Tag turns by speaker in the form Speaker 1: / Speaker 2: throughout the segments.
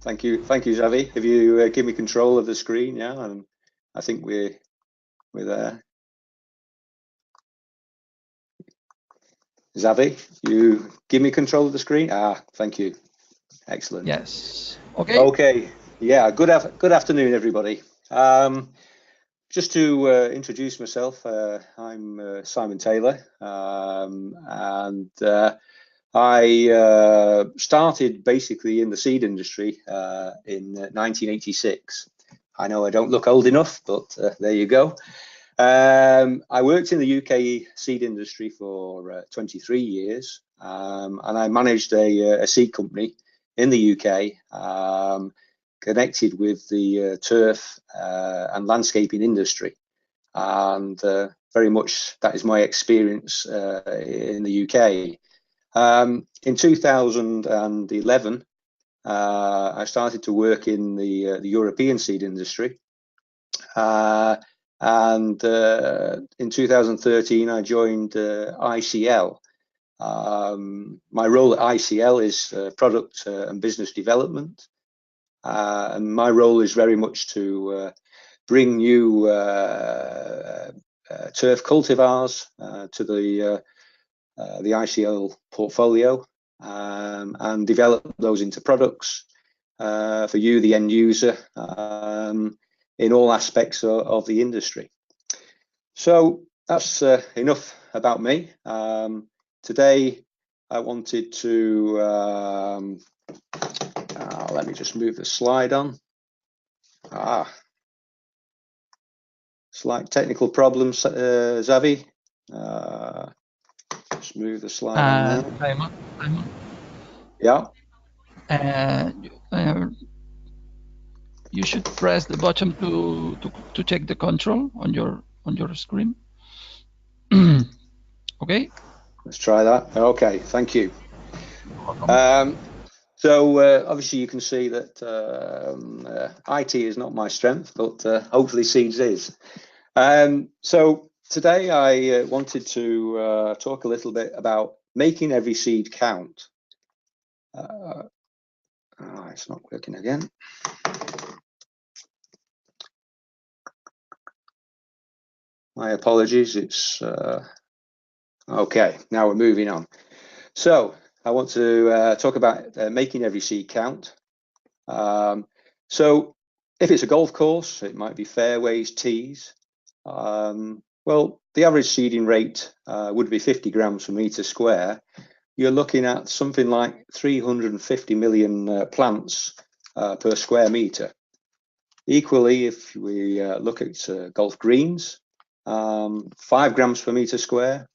Speaker 1: Thank you, Xavi. If you give me control of the screen, yeah, and I think we're there. Xavi, you give me control of the screen. Thank you. Excellent.
Speaker 2: Yes. Okay.
Speaker 1: Okay. Yeah. Good afternoon, everybody. Just to introduce myself, I'm Simon Taylor, and I started basically in the seed industry in 1986. I know I don't look old enough, but there you go. I worked in the UK seed industry for 23 years, and I managed a seed company in the UK, connected with the turf and landscaping industry. And very much that is my experience in the UK. In 2011, I started to work in the European seed industry. And in 2013, I joined ICL. My role at ICL is product and business development. And my role is very much to bring new turf cultivars to the ICL portfolio and develop those into products for you, the end user, in all aspects of the industry. So that's enough about me. Today I wanted to let me just move the slide on. Slight technical problems, Xavi. Just move the slide on there.
Speaker 2: Simon.
Speaker 1: Yeah.
Speaker 2: You should press the button to check the control on your screen. Okay.
Speaker 1: Let's try that. Okay, thank you. So obviously you can see that IT is not my strength, but hopefully seeds is. So today I wanted to talk a little bit about making every seed count. It's not working again. My apologies. It's okay. Now we're moving on. So I want to talk about making every seed count. So if it's a golf course, it might be fairways, tees. Well, the average seeding rate would be 50 grams per meter square. You're looking at something like 350 million plants per square meter. Equally, if we look at golf greens, 5 grams per meter square,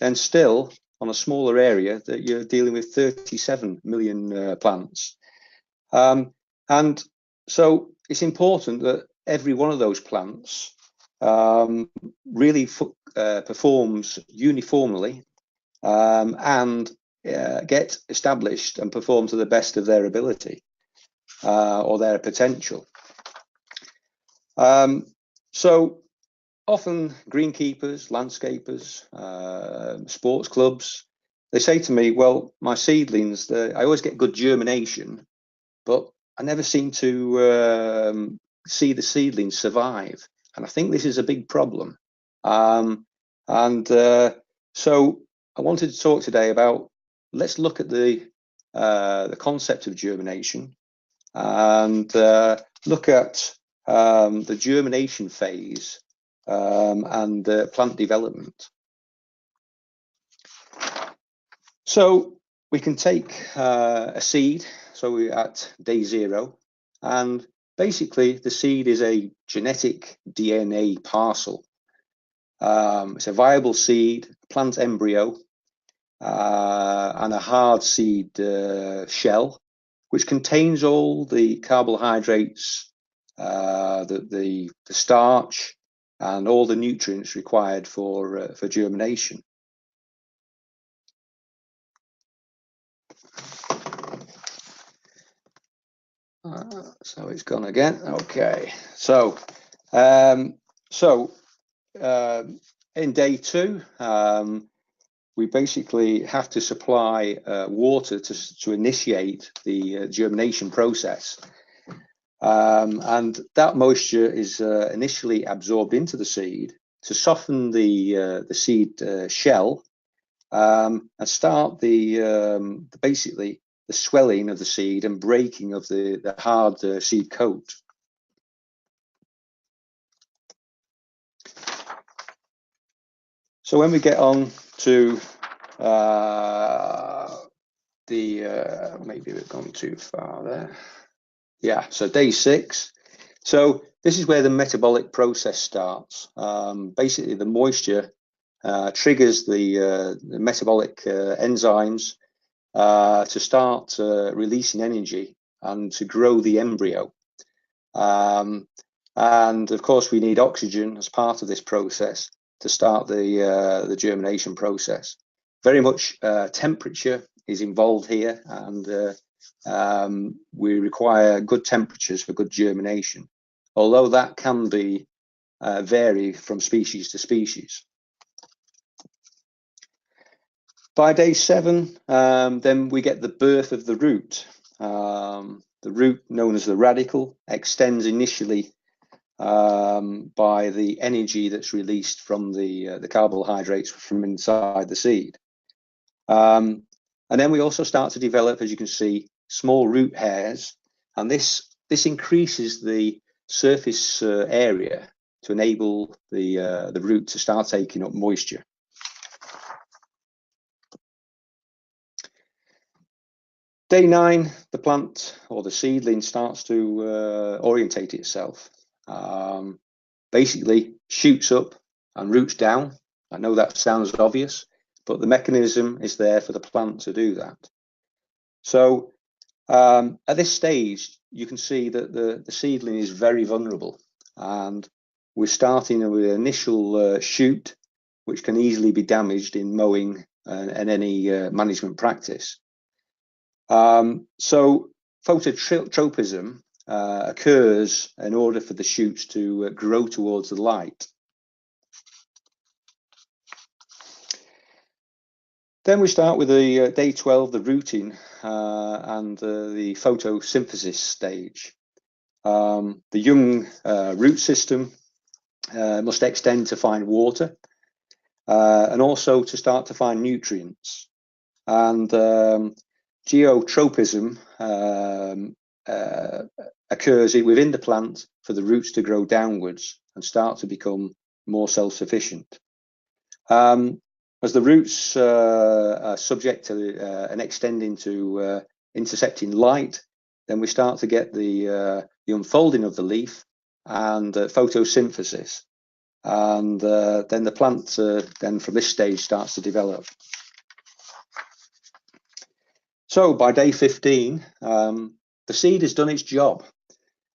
Speaker 1: then still on a smaller area that you're dealing with 37 million plants. And so it's important that every one of those plants really performs uniformly and get established and perform to the best of their ability or their potential. So often greenkeepers, landscapers, sports clubs, they say to me, well, my seedlings, I always get good germination, but I never seem to see the seedlings survive. And I think this is a big problem. So I wanted to talk today about, let's look at the concept of germination and look at the germination phase and plant development. So we can take a seed, so we're at day 0, and basically the seed is a genetic DNA parcel. It's a viable seed, plant embryo, and a hard seed shell, which contains all the carbohydrates, the starch, and all the nutrients required for germination. So it's gone again. Okay. So in day 2, we basically have to supply water to initiate the germination process. And that moisture is initially absorbed into the seed to soften the seed shell and start basically the swelling of the seed and breaking of the hard seed coat. So when we get on to maybe we've gone too far there. Yeah, so day 6. So this is where the metabolic process starts. Basically, the moisture triggers the metabolic enzymes to start releasing energy and to grow the embryo. And of course, we need oxygen as part of this process to start the germination process. Very much temperature is involved here, and we require good temperatures for good germination, although that can be vary from species to species. By day 7, then we get the birth of the root. The root, known as the radicle, extends initially by the energy that's released from the carbohydrates from inside the seed. And then we also start to develop, as you can see, small root hairs, and this increases the surface area to enable the root to start taking up moisture. Day 9, the plant or the seedling starts to orientate itself. Basically shoots up and roots down. I know that sounds obvious, but the mechanism is there for the plant to do that. So at this stage, you can see that the seedling is very vulnerable, and we're starting with an initial shoot, which can easily be damaged in mowing and any management practice. So phototropism occurs in order for the shoots to grow towards the light. Then we start with the day 12, the rooting and the photosynthesis stage. The young root system must extend to find water and also to start to find nutrients. And geotropism occurs within the plant for the roots to grow downwards and start to become more self-sufficient. As the roots are subject to and extending to intercepting light, then we start to get the unfolding of the leaf and photosynthesis, and then the plant then from this stage starts to develop. So by day 15, the seed has done its job.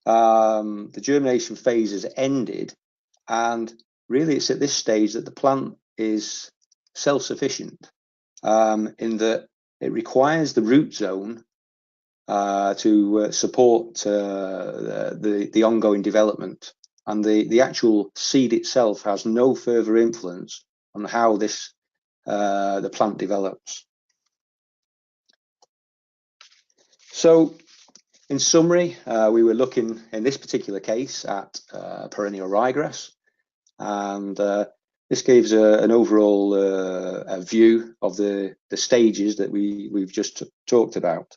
Speaker 1: The germination phase has ended, and really it's at this stage that the plant is self-sufficient in that it requires the root zone to support the ongoing development, and the actual seed itself has no further influence on how the plant develops. So in summary, we were looking in this particular case at perennial ryegrass, and this gives an overall a view of the stages that we've just talked about.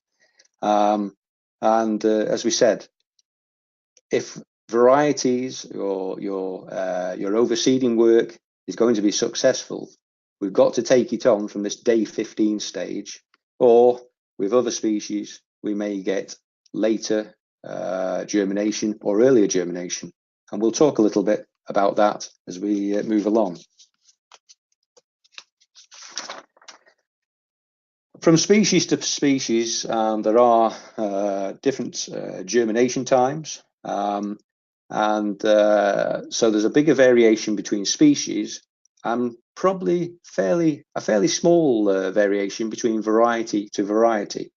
Speaker 1: As we said, if varieties or your overseeding work is going to be successful, we've got to take it on from this day 15 stage, or with other species, we may get later germination or earlier germination. And we'll talk a little bit about that as we move along. From species to species, there are different germination times, so there's a bigger variation between species, and probably a fairly small variation between variety to variety.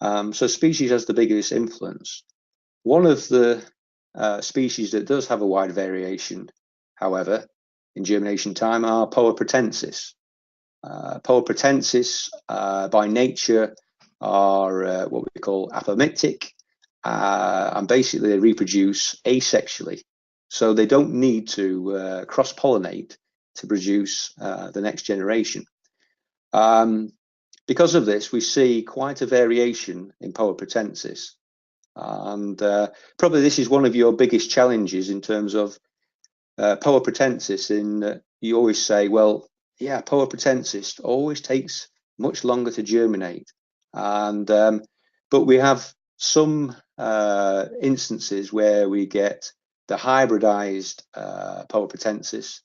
Speaker 1: So species has the biggest influence. One of the species that does have a wide variation, however, in germination time are Poa pratensis. Poa pratensis by nature are what we call apomictic, and basically they reproduce asexually. So they don't need to cross-pollinate to produce the next generation. Because of this, we see quite a variation in Poa pratensis. And probably this is one of your biggest challenges in terms of Poa pratensis. You always say, well, yeah, Poa pratensis always takes much longer to germinate. And but we have some instances where we get the hybridized Poa pratensis,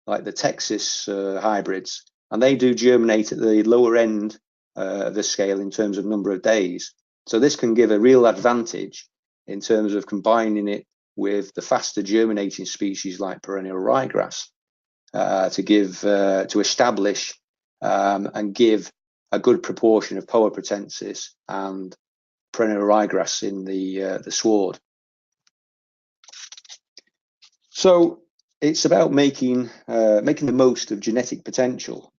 Speaker 1: like the Texas hybrids, and they do germinate at the lower end of the scale in terms of number of days. So this can give a real advantage in terms of combining it with the faster germinating species like perennial ryegrass to establish and give a good proportion of Poa pratensis and perennial ryegrass in the sward. So it's about making the most of genetic potential,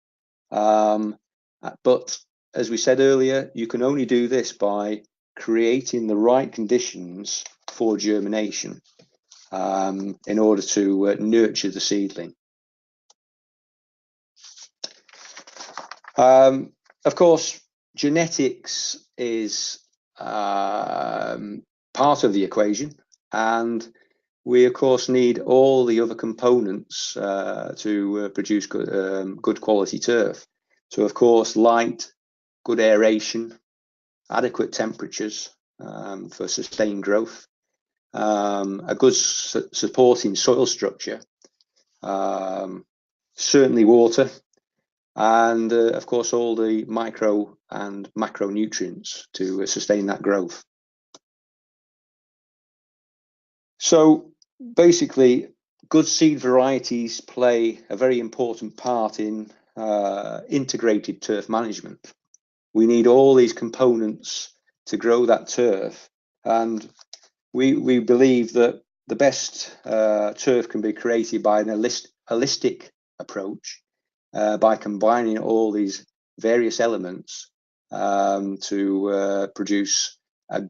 Speaker 1: but as we said earlier, you can only do this by creating the right conditions for germination in order to nurture the seedling. Of course, genetics is part of the equation, and we of course need all the other components to produce good quality turf. So of course, light, good aeration, adequate temperatures for sustained growth, a good supporting soil structure, certainly water, and of course all the micro and macronutrients to sustain that growth. So basically, good seed varieties play a very important part in integrated turf management. We need all these components to grow that turf, and we believe that the best turf can be created by an holistic approach, by combining all these various elements to produce a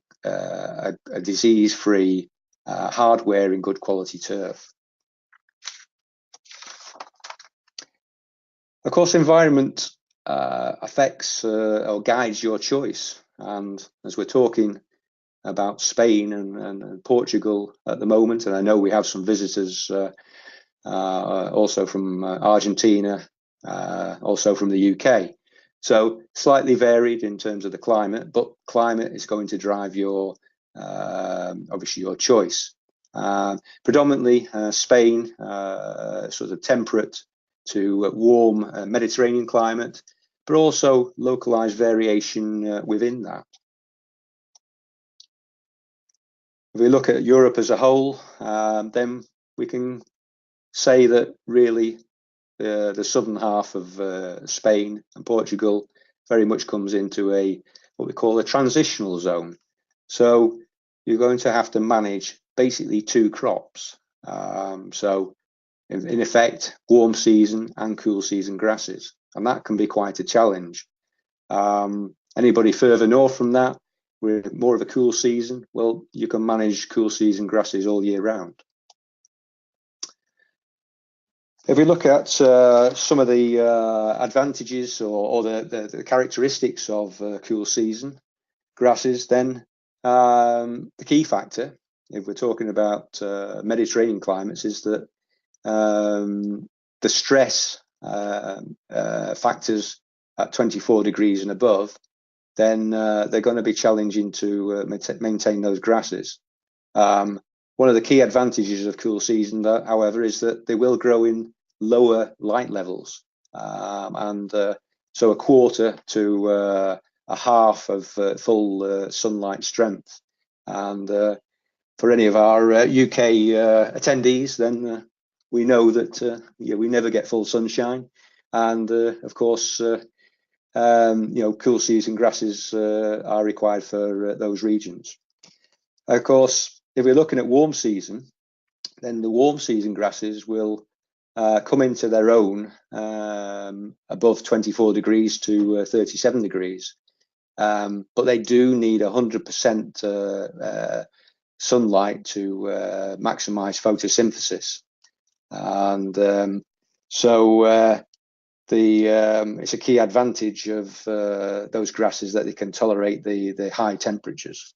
Speaker 1: disease-free, hard-wearing, good quality turf. Of course, environment affects or guides your choice, and as we're talking about Spain and Portugal at the moment, and I know we have some visitors also from Argentina, also from the UK. So slightly varied in terms of the climate, but climate is going to drive your obviously your choice. Predominantly Spain, sort of temperate to warm Mediterranean climate, but also localized variation within that. If we look at Europe as a whole, then we can say that really the southern half of Spain and Portugal very much comes into what we call a transitional zone. So you're going to have to manage basically two crops. So in effect, warm season and cool season grasses, and that can be quite a challenge. Anybody further north from that, with more of a cool season, well, you can manage cool season grasses all year round. If we look at some of the advantages or the characteristics of cool season grasses, then the key factor, if we're talking about Mediterranean climates, is that the stress factors at 24 degrees and above, then they're going to be challenging to maintain those grasses. One of the key advantages of cool season, however, is that they will grow in lower light levels, and so a quarter to a half of full sunlight strength. And for any of our UK attendees, then we know that yeah, we never get full sunshine, and of course, cool season grasses are required for those regions. Of course, if we're looking at warm season, then the warm season grasses will come into their own above 24 degrees to 37 degrees. But they do need 100% sunlight to maximize photosynthesis. And so it's a key advantage of those grasses that they can tolerate the high temperatures.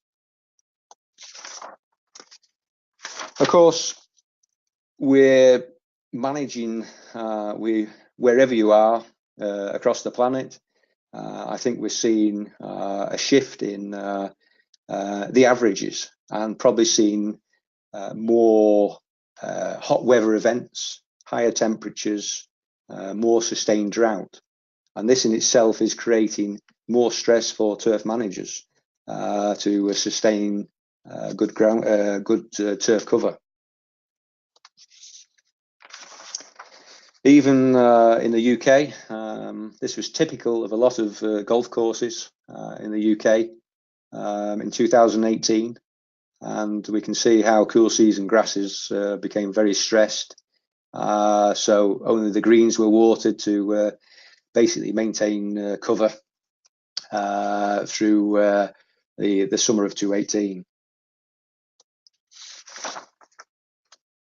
Speaker 1: Of course, we're managing wherever you are across the planet. I think we're seeing a shift in the averages, and probably seeing more hot weather events, higher temperatures, more sustained drought. And this in itself is creating more stress for turf managers to sustain good turf cover. Even in the UK, this was typical of a lot of golf courses in the UK in 2018, and we can see how cool season grasses became very stressed. So only the greens were watered to basically maintain cover through the summer of 2018.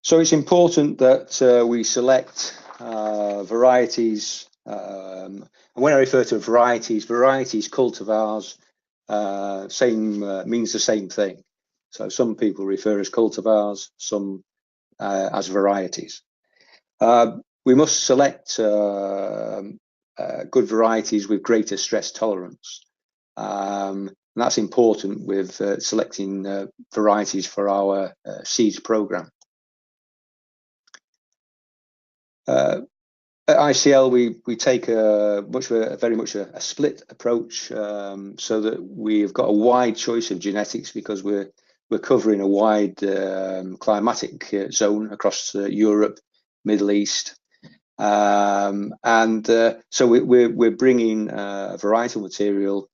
Speaker 1: So it's important that we select varieties, and when I refer to varieties, cultivars, means the same thing. So some people refer as cultivars, some as varieties. We must select good varieties with greater stress tolerance. And that's important with selecting varieties for our seeds program. At ICL, we take very much a split approach, so that we've got a wide choice of genetics, because we're covering a wide climatic zone across Europe, Middle East, and so we're bringing varietal material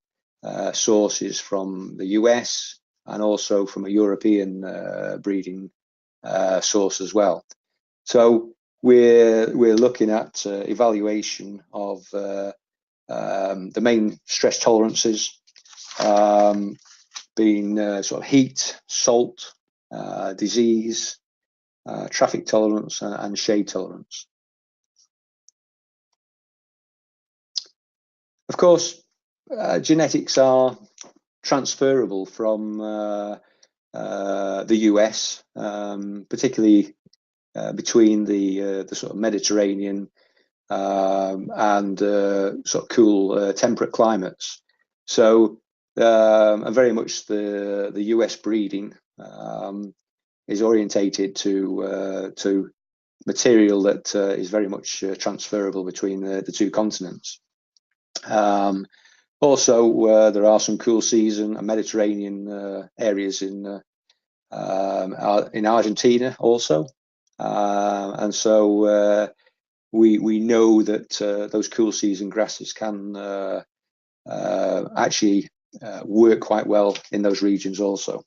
Speaker 1: sources from the US and also from a European breeding source as well. So we're looking at evaluation of the main stress tolerances, being sort of heat, salt, disease, traffic tolerance, and shade tolerance. Of course, genetics are transferable from the US, particularly between the sort of Mediterranean and sort of cool temperate climates. So very much the US breeding is orientated to material that is very much transferable between the two continents. Also, there are some cool season and Mediterranean areas in Argentina also, and so we know that those cool season grasses can actually work quite well in those regions also.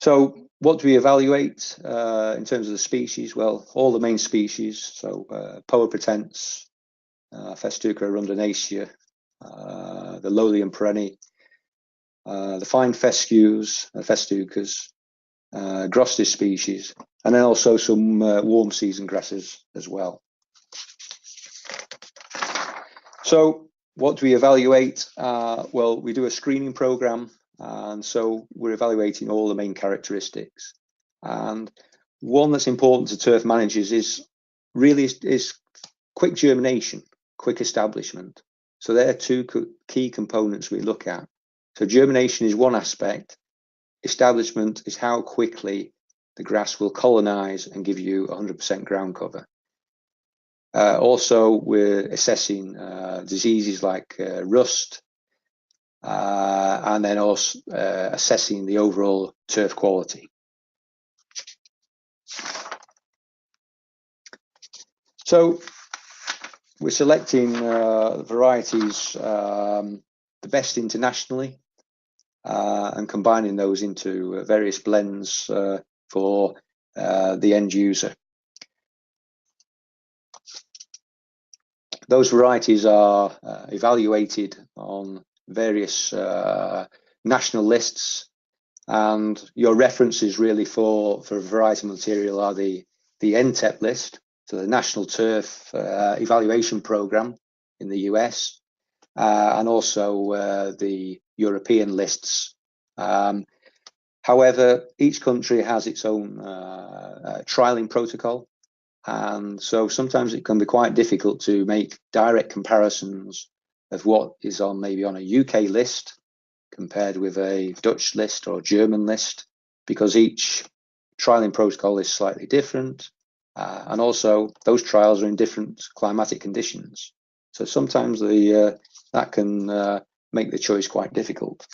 Speaker 1: So what do we evaluate in terms of the species? Well, all the main species, so Poa pratense, Festuca arundinacea, the Lolium perenni, the fine fescues, Festucas, Grostis species, and then also some warm season grasses as well. So what do we evaluate? Well, we do a screening program, and so we're evaluating all the main characteristics. And one that's important to turf managers is quick germination, quick establishment. So there are two key components we look at. So germination is one aspect. Establishment is how quickly the grass will colonize and give you 100% ground cover. Also, we're assessing diseases like rust, and then also assessing the overall turf quality. So we're selecting varieties, the best internationally, and combining those into various blends for the end user. Those varieties are evaluated on various national lists, and your references really for variety material are the NTEP list, so the National Turf Evaluation Program in the US, and also the European lists. However, each country has its own trialing protocol, and so sometimes it can be quite difficult to make direct comparisons of what is on maybe on a UK list compared with a Dutch list or German list, because each trialing protocol is slightly different, and also those trials are in different climatic conditions. So sometimes that can make the choice quite difficult.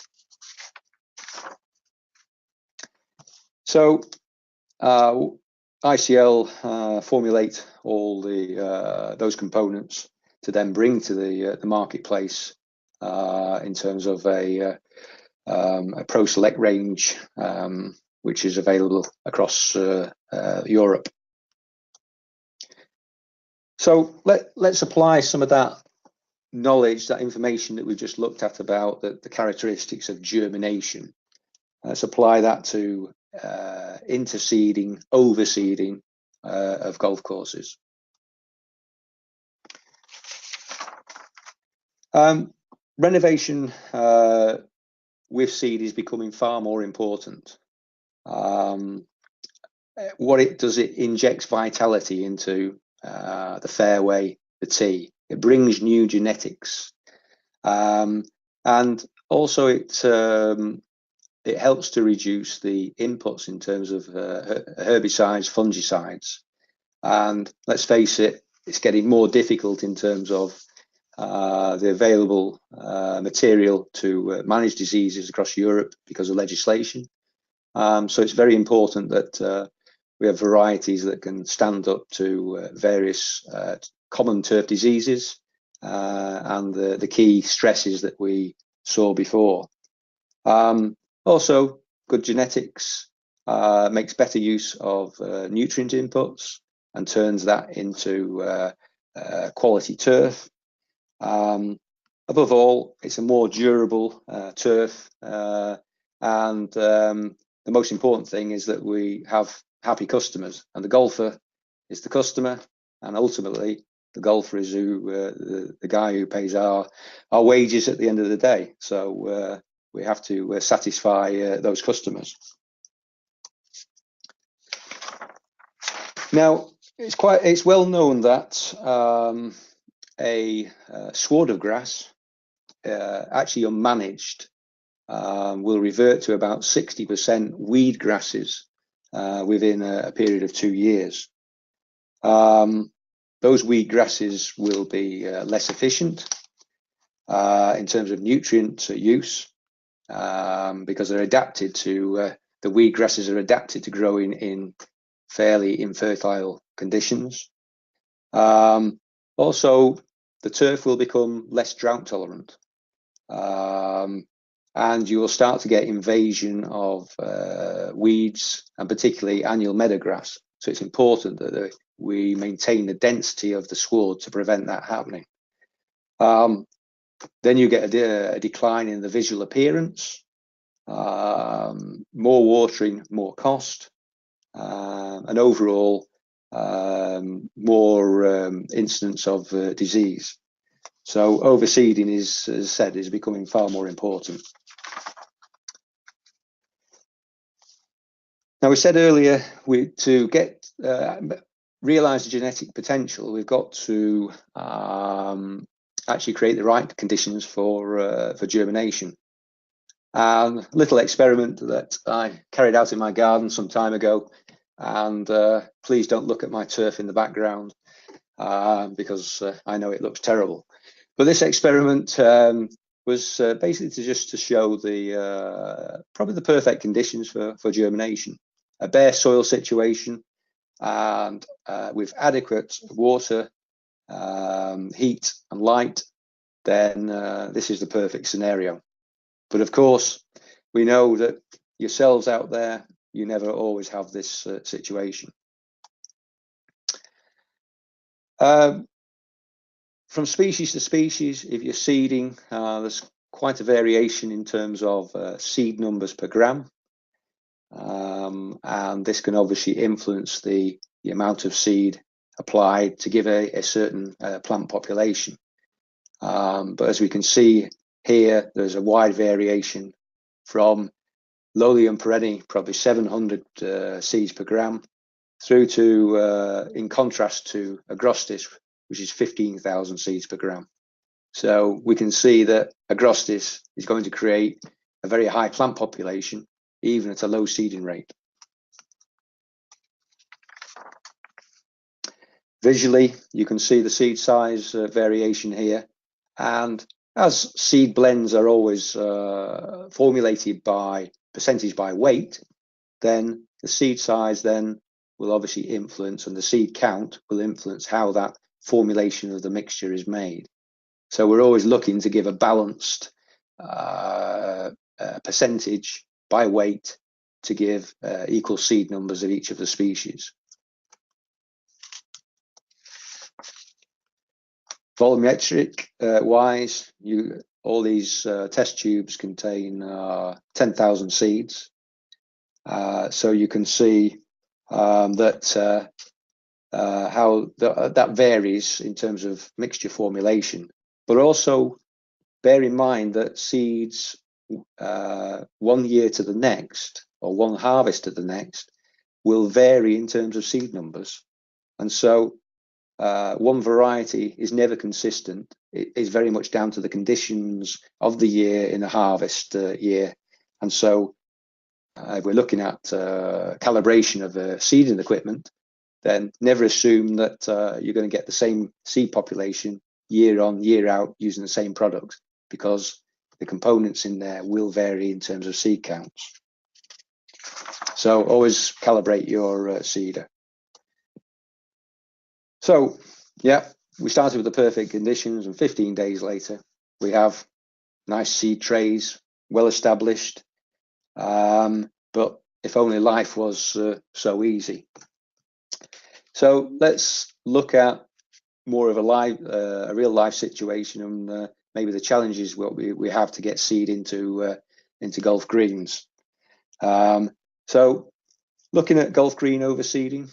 Speaker 1: So ICL formulate all those components to then bring to the marketplace in terms of a Pro Select range, which is available across Europe. So let's apply some of that knowledge, that information that we've just looked at about the characteristics of germination. Let's apply that to interseeding, overseeding of golf courses. Renovation with seed is becoming far more important. What it does, it injects vitality into the fairway, the tee. It brings new genetics, and also it helps to reduce the inputs in terms of herbicides, fungicides. And let's face it, it's getting more difficult in terms of the available material to manage diseases across Europe because of legislation. So it's very important that we have varieties that can stand up to various common turf diseases and the key stresses that we saw before. Also, good genetics makes better use of nutrient inputs and turns that into quality turf. Above all, it's a more durable turf, and the most important thing is that we have happy customers, and the golfer is the customer, and ultimately the golfer is the guy who pays our wages at the end of the day. So we have to satisfy those customers. Now, it's well known that a sward of grass, actually unmanaged, will revert to about 60% weed grasses within a period of 2 years. Those weed grasses will be less efficient in terms of nutrient use because they're adapted to, the weed grasses are adapted to growing in fairly infertile conditions. Also, the turf will become less drought tolerant, and you will start to get invasion of weeds, and particularly annual meadowgrass. So it's important that we maintain the density of the sward to prevent that happening. Then you get a decline in the visual appearance, more watering, more cost, and overall more incidence of disease. So overseeding is, as I said, is becoming far more important. Now, we said earlier, to get realize the genetic potential, we've got to actually create the right conditions for germination. And a little experiment that I carried out in my garden some time ago, and please don't look at my turf in the background because I know it looks terrible. But this experiment was basically to show probably the perfect conditions for germination. A bare soil situation, and with adequate water, heat and light, then this is the perfect scenario. But of course, we know that yourselves out there you never always have this situation. From species to species, if you're seeding, there's quite a variation in terms of seed numbers per gram. And this can obviously influence the amount of seed applied to give a certain plant population. But as we can see here, there's a wide variation from Lolium perenni, probably 700 seeds per gram, through to, in contrast to Agrostis, which is 15,000 seeds per gram. So we can see that Agrostis is going to create a very high plant population, even at a low seeding rate. Visually, you can see the seed size variation here. And as seed blends are always formulated by percentage by weight, then the seed size then will obviously influence, and the seed count will influence how that formulation of the mixture is made. So we're always looking to give a balanced percentage by weight to give equal seed numbers of each of the species. Volumetric wise, all these test tubes contain 10,000 seeds. So you can see that how that varies in terms of mixture formulation. But also bear in mind that seeds 1 year to the next, or one harvest to the next, will vary in terms of seed numbers. And so one variety is never consistent. It is very much down to the conditions of the year in the harvest year. And so if we're looking at calibration of seeding equipment, then never assume that you're going to get the same seed population year on, year out using the same products, because the components in there will vary in terms of seed counts. So always calibrate your seeder. So, yeah, we started with the perfect conditions, and 15 days later, we have nice seed trays, well established. But if only life was so easy. So let's look at more of a real life situation, and maybe the challenges what we have to get seed into Gulf greens. So looking at Gulf green overseeding,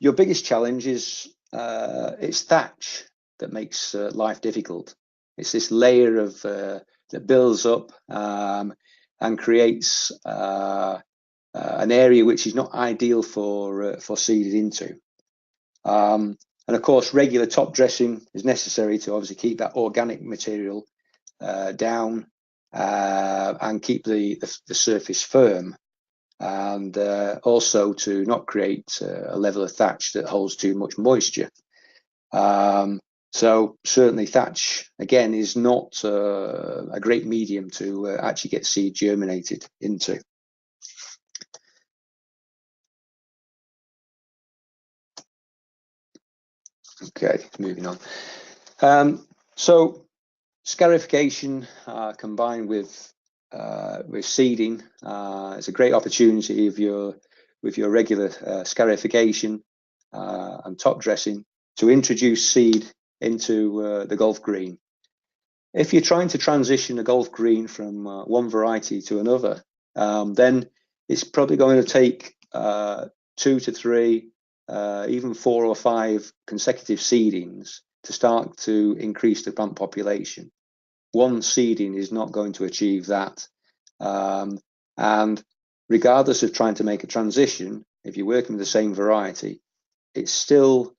Speaker 1: your biggest challenge is it's thatch that makes life difficult. It's this layer of that builds up and creates an area which is not ideal for seeded into. And of course, regular top dressing is necessary to obviously keep that organic material down and keep the surface firm, and also to not create a level of thatch that holds too much moisture. So certainly thatch, again, is not a great medium to actually get seed germinated into. Okay, moving on. So scarification combined with seeding is a great opportunity with your regular scarification and top dressing to introduce seed into the Gulf green. If you're trying to transition a Gulf green from one variety to another, then it's probably going to take 2 to 3, even 4 or 5 consecutive seedings to start to increase the plant population. One seeding is not going to achieve that. And regardless of trying to make a transition, if you're working with the same variety, it's still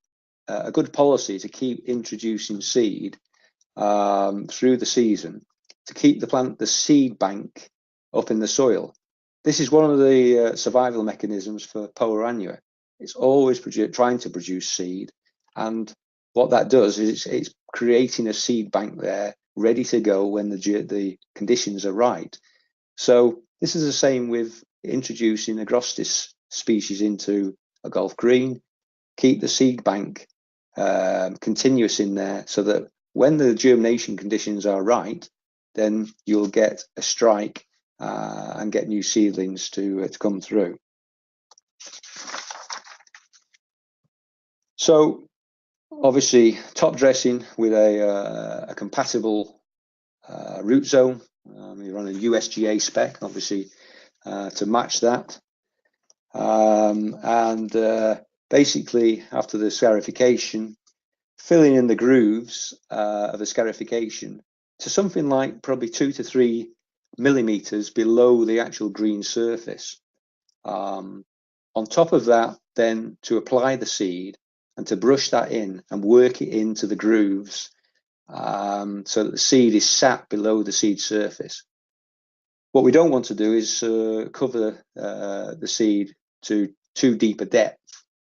Speaker 1: a good policy to keep introducing seed through the season to keep the seed bank up in the soil. This is one of the survival mechanisms for Poa annua. It's always trying to produce seed, and what that does is it's creating a seed bank there ready to go when the conditions are right. So this is the same with introducing Agrostis species into a Gulf green. Keep the seed bank continuous in there so that when the germination conditions are right, then you'll get a strike and get new seedlings to come through. So obviously top dressing with a compatible root zone. You're on a USGA spec, obviously, to match that. Basically, after the scarification, filling in the grooves of the scarification to something like probably 2 to 3 millimeters below the actual green surface. On top of that, then to apply the seed and to brush that in and work it into the grooves so that the seed is sat below the seed surface. What we don't want to do is cover the seed to too deep a depth.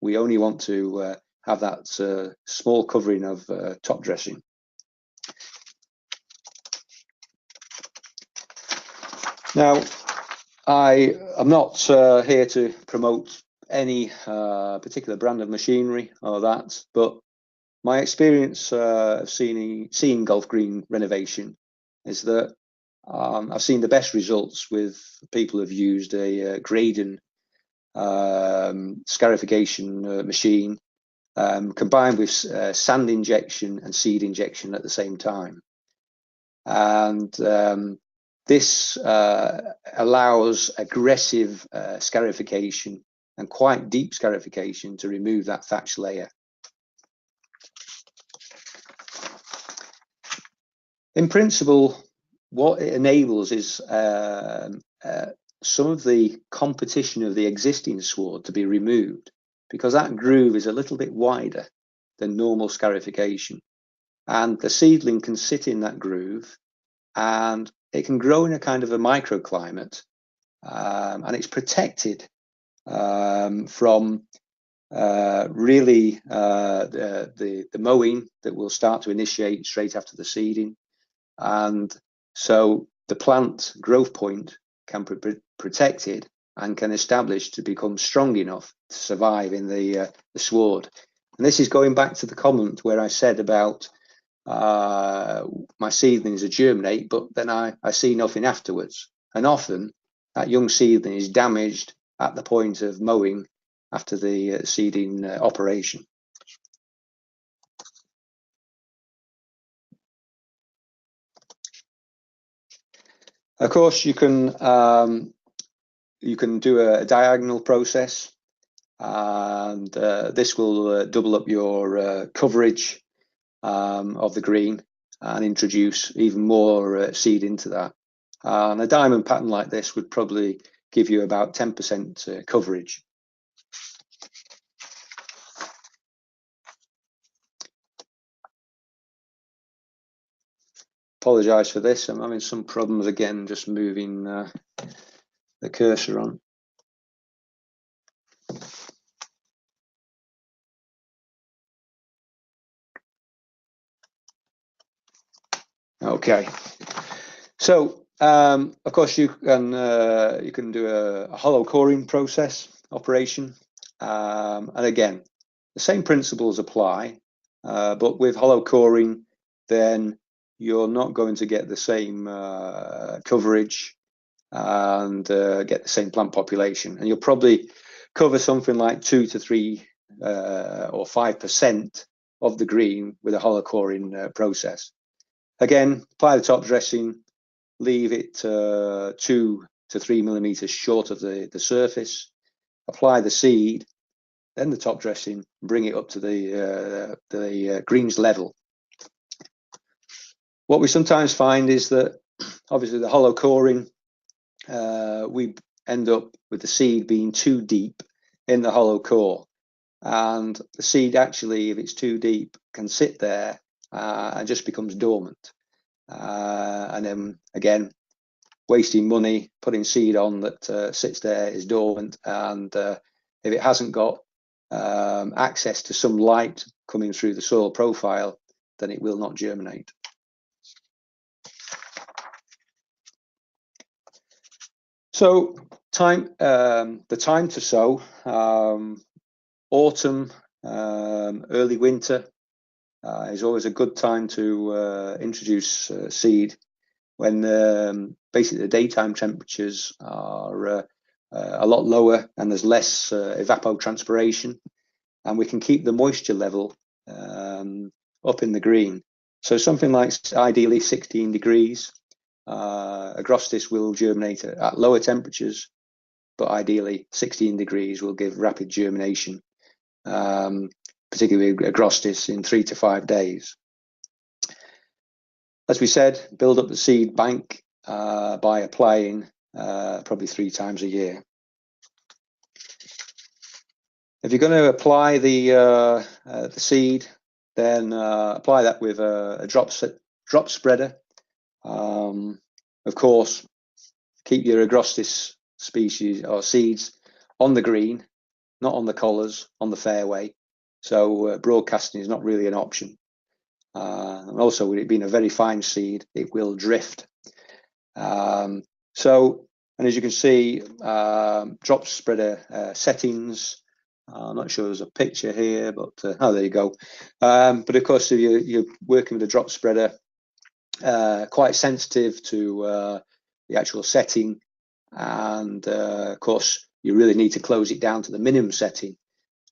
Speaker 1: We only want to have that small covering of top dressing. Now, I'm not here to promote any particular brand of machinery or that, but my experience of seeing golf green renovation is that I've seen the best results with people who've used a Graydon scarification machine combined with sand injection and seed injection at the same time. And this allows aggressive scarification and quite deep scarification to remove that thatch layer. In principle, what it enables is some of the competition of the existing sward to be removed, because that groove is a little bit wider than normal scarification, and the seedling can sit in that groove and it can grow in a kind of a microclimate, and it's protected from really the mowing that will start to initiate straight after the seeding. And so the plant growth point can be protected and can establish to become strong enough to survive in the sward. And this is going back to the comment where I said about my seedlings are germinate, but then I see nothing afterwards. And often that young seedling is damaged at the point of mowing after the seeding operation. Of course, you can do a diagonal process, and this will double up your coverage of the green and introduce even more seed into that. And a diamond pattern like this would probably give you about 10% coverage. Apologise for this, I'm having some problems again just moving the cursor on. Okay, so of course you can do a hollow coring process operation, and again the same principles apply, but with hollow coring then you're not going to get the same coverage and get the same plant population, and you'll probably cover something like 2 to 3 or 5% of the green with a hollow coring process. Again, apply the top dressing, leave it 2 to 3 millimeters short of the surface, apply the seed, then the top dressing, bring it up to the greens level. What we sometimes find is that obviously the hollow coring, we end up with the seed being too deep in the hollow core, and the seed actually, if it's too deep, can sit there and just becomes dormant, and then again wasting money putting seed on that sits there, is dormant, and if it hasn't got access to some light coming through the soil profile, then it will not germinate. So the time to sow, autumn, early winter is always a good time to introduce seed. when basically the daytime temperatures are a lot lower and there's less evapotranspiration, and we can keep the moisture level up in the green. So something like ideally 16 degrees, Agrostis will germinate at lower temperatures, but ideally 16 degrees will give rapid germination, particularly Agrostis in 3 to 5 days. As we said, build up the seed bank by applying probably 3 times a year. If you're going to apply the seed, then apply that with a drop spreader. Of course, keep your Agrostis species or seeds on the green, not on the collars, on the fairway. So broadcasting is not really an option. And also, with it being a very fine seed, it will drift. And as you can see, drop spreader settings. I'm not sure there's a picture here, but oh, there you go. But of course, if you're working with a drop spreader, quite sensitive to the actual setting, and of course, you really need to close it down to the minimum setting,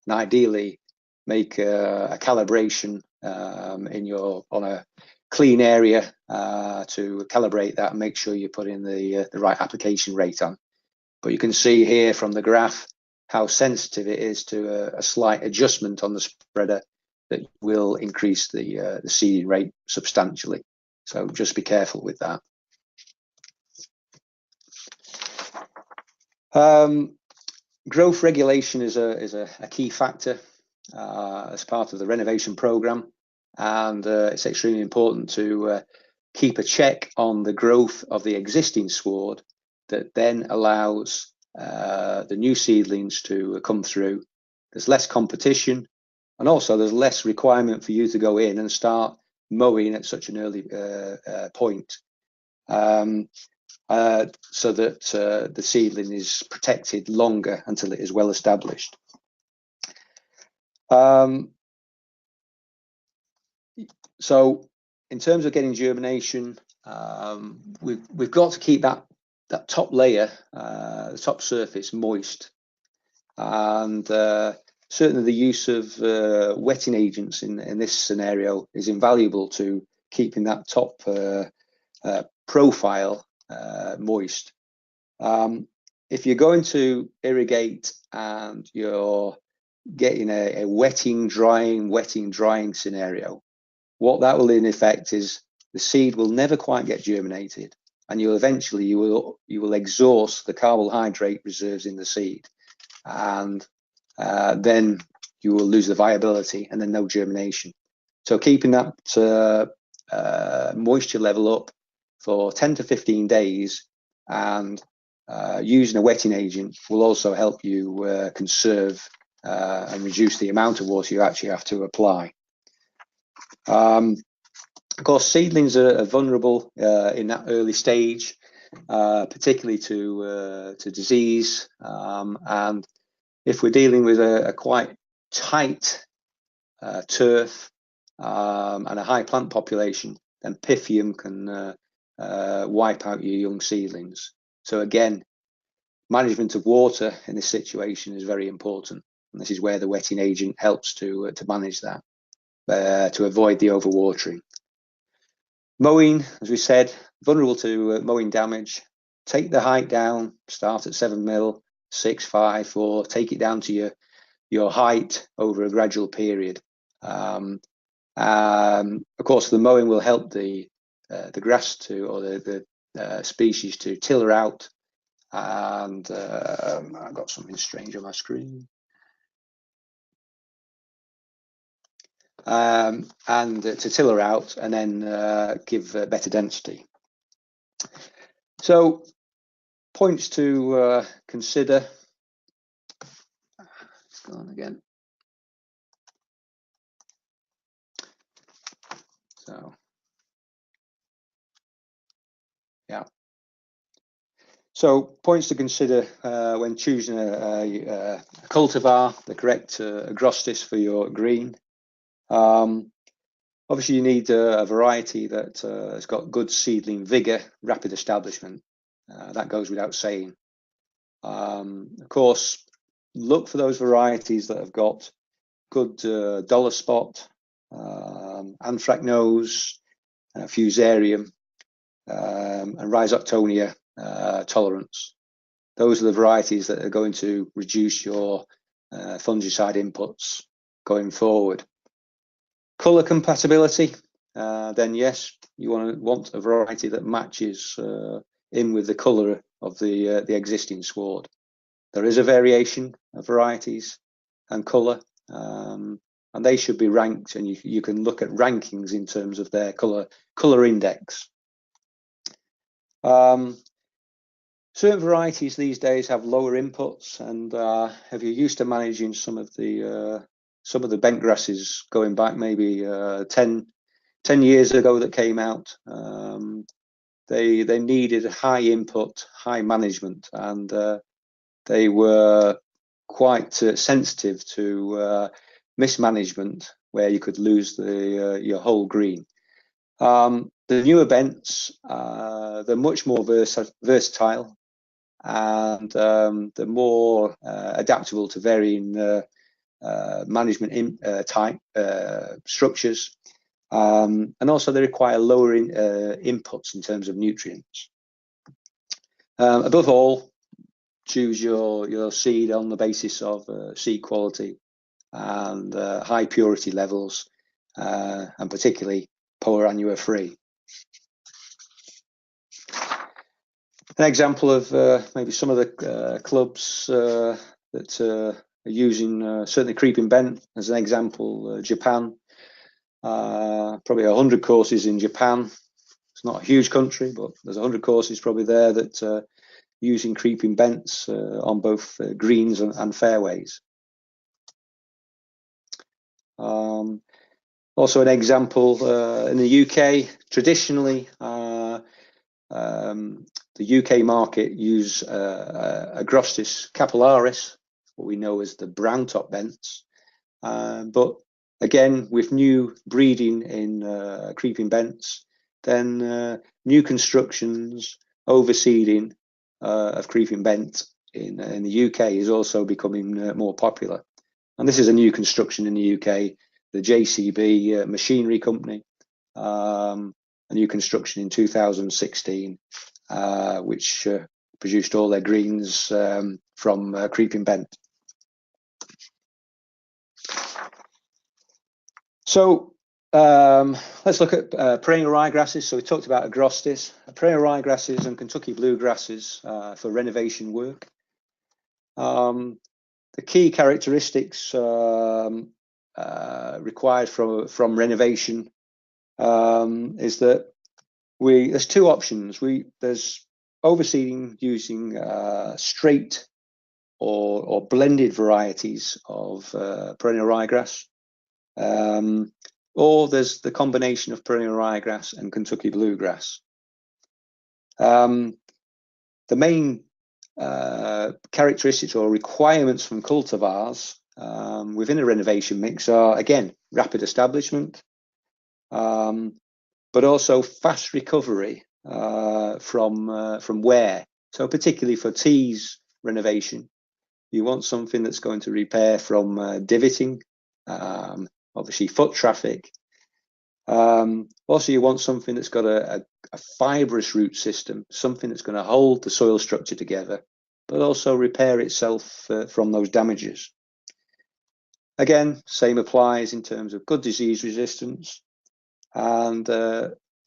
Speaker 1: and ideally make a calibration on a clean area to calibrate that and make sure you put in the right application rate on. But you can see here from the graph how sensitive it is to a slight adjustment on the spreader that will increase the seeding rate substantially. So just be careful with that. Growth regulation is a key factor as part of the renovation program, and it's extremely important to keep a check on the growth of the existing sward that then allows the new seedlings to come through. There's less competition, and also there's less requirement for you to go in and start mowing at such an early point, so that the seedling is protected longer until it is well established. So in terms of getting germination, we've got to keep that top layer, the top surface, moist, and certainly the use of wetting agents in this scenario is invaluable to keeping that top profile moist. If you're going to irrigate and you're getting a wetting drying scenario, what that will in effect is the seed will never quite get germinated, and you will exhaust the carbohydrate reserves in the seed, and then you will lose the viability and then no germination. So keeping that moisture level up for 10 to 15 days and using a wetting agent will also help you conserve and reduce the amount of water you actually have to apply. Of course, seedlings are vulnerable in that early stage, particularly to disease, and if we're dealing with a quite tight turf and a high plant population, then Pythium can wipe out your young seedlings. So again, management of water in this situation is very important, and this is where the wetting agent helps to manage that, to avoid the overwatering. Mowing, as we said, vulnerable to mowing damage. Take the height down, start at 7 mil, 6, 5, 4, take it down to your height over a gradual period. Of course, the mowing will help the grass or the species to tiller out. And I've got something strange on my screen. And to tiller out and then give better density. So points to consider. It's gone again. So yeah. So points to consider when choosing a cultivar, the correct Agrostis for your green. Obviously, you need a variety that has got good seedling vigor, rapid establishment. That goes without saying. Of course, look for those varieties that have got good dollar spot, anthracnose, fusarium, and rhizoctonia tolerance. Those are the varieties that are going to reduce your fungicide inputs going forward. Colour compatibility, then yes, you want a variety that matches in with the colour of the existing sward. There is a variation of varieties and colour, and they should be ranked, and you can look at rankings in terms of their colour index. Certain varieties these days have lower inputs, and if you're used to managing some of the bent grasses going back maybe 10 years ago that came out, they needed high input, high management, and they were quite sensitive to mismanagement where you could lose your whole green. The newer bents, they're much more versatile, and they're more adaptable to varying management type structures, and also they require lower inputs in terms of nutrients. Above all, choose your seed on the basis of seed quality and high purity levels, and particularly poor annua free. An example of maybe some of the clubs that are using certainly creeping bent as an example, Japan. Probably 100 courses in Japan. It's not a huge country, but there's 100 courses probably there that using creeping bents on both greens and fairways. Also an example in the UK, traditionally the UK market use Agrostis capillaris, what we know as the brown top bents, but again with new breeding in creeping bents, then new constructions, overseeding of creeping bent in the UK is also becoming more popular. And this is a new construction in the UK, the JCB Machinery Company, a new construction in 2016, which produced all their greens from creeping bent. So let's look at perennial ryegrasses. So we talked about Agrostis, perennial ryegrasses and Kentucky bluegrasses for renovation work. The key characteristics required from renovation is that there's two options. There's overseeding using straight or blended varieties of perennial ryegrass, or there's the combination of perennial ryegrass and Kentucky bluegrass. The main characteristics or requirements from cultivars within a renovation mix are, again, rapid establishment, but also fast recovery from wear. So particularly for tees renovation, you want something that's going to repair from divoting, obviously foot traffic. Also, you want something that's got a fibrous root system, something that's going to hold the soil structure together, but also repair itself from those damages. Again, same applies in terms of good disease resistance, and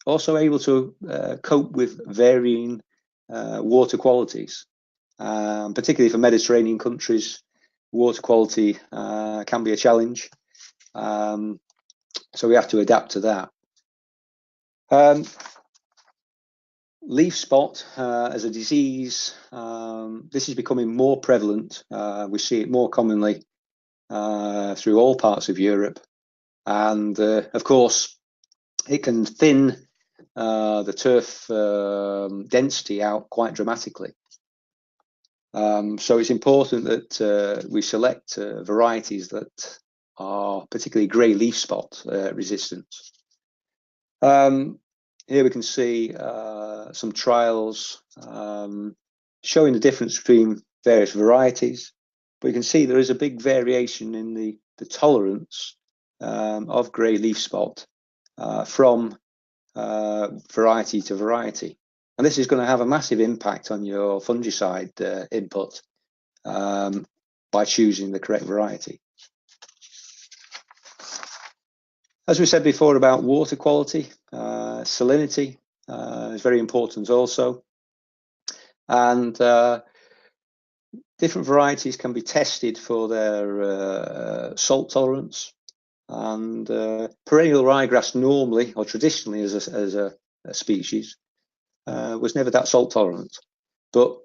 Speaker 1: also able to cope with varying water qualities. Particularly for Mediterranean countries, water quality can be a challenge. So we have to adapt to that. Leaf spot as a disease, this is becoming more prevalent. We see it more commonly through all parts of Europe. And of course, it can thin the turf density out quite dramatically. So it's important that we select varieties that are particularly grey leaf spot resistant. Here we can see some trials showing the difference between various varieties, but you can see there is a big variation in the tolerance of grey leaf spot from variety to variety. And this is going to have a massive impact on your fungicide input by choosing the correct variety. As we said before about water quality, salinity is very important also. And different varieties can be tested for their salt tolerance. And perennial ryegrass normally, or traditionally as a species, was never that salt tolerant. But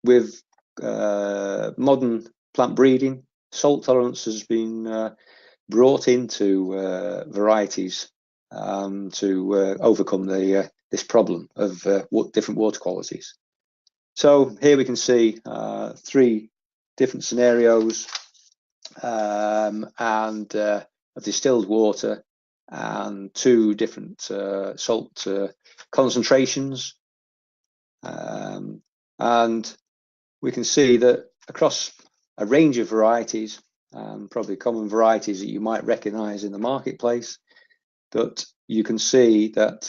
Speaker 1: with modern plant breeding, salt tolerance has been brought into varieties to overcome this problem of different water qualities. So here we can see 3 different scenarios of distilled water and 2 different salt concentrations. And we can see that across a range of varieties, probably common varieties that you might recognize in the marketplace, that you can see that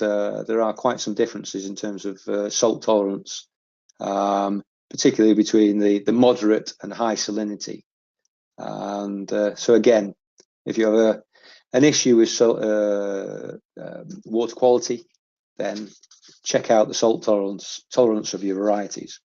Speaker 1: there are quite some differences in terms of salt tolerance, particularly between the moderate and high salinity. And so again, if you have an issue with water quality, then check out the salt tolerance of your varieties.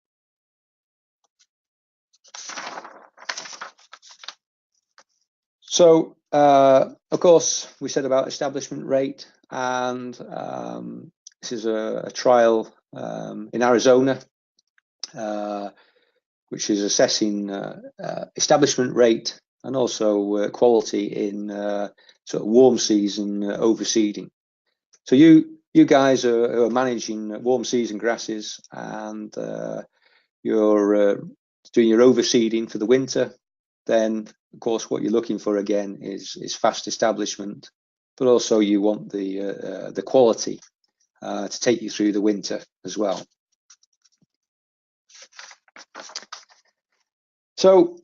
Speaker 1: So, of course, we said about establishment rate, and this is a trial in Arizona, which is assessing establishment rate and also quality in sort of warm season overseeding. So you guys are managing warm season grasses, and you're doing your overseeding for the winter. Then, of course, what you're looking for again is fast establishment, but also you want the quality to take you through the winter as well. So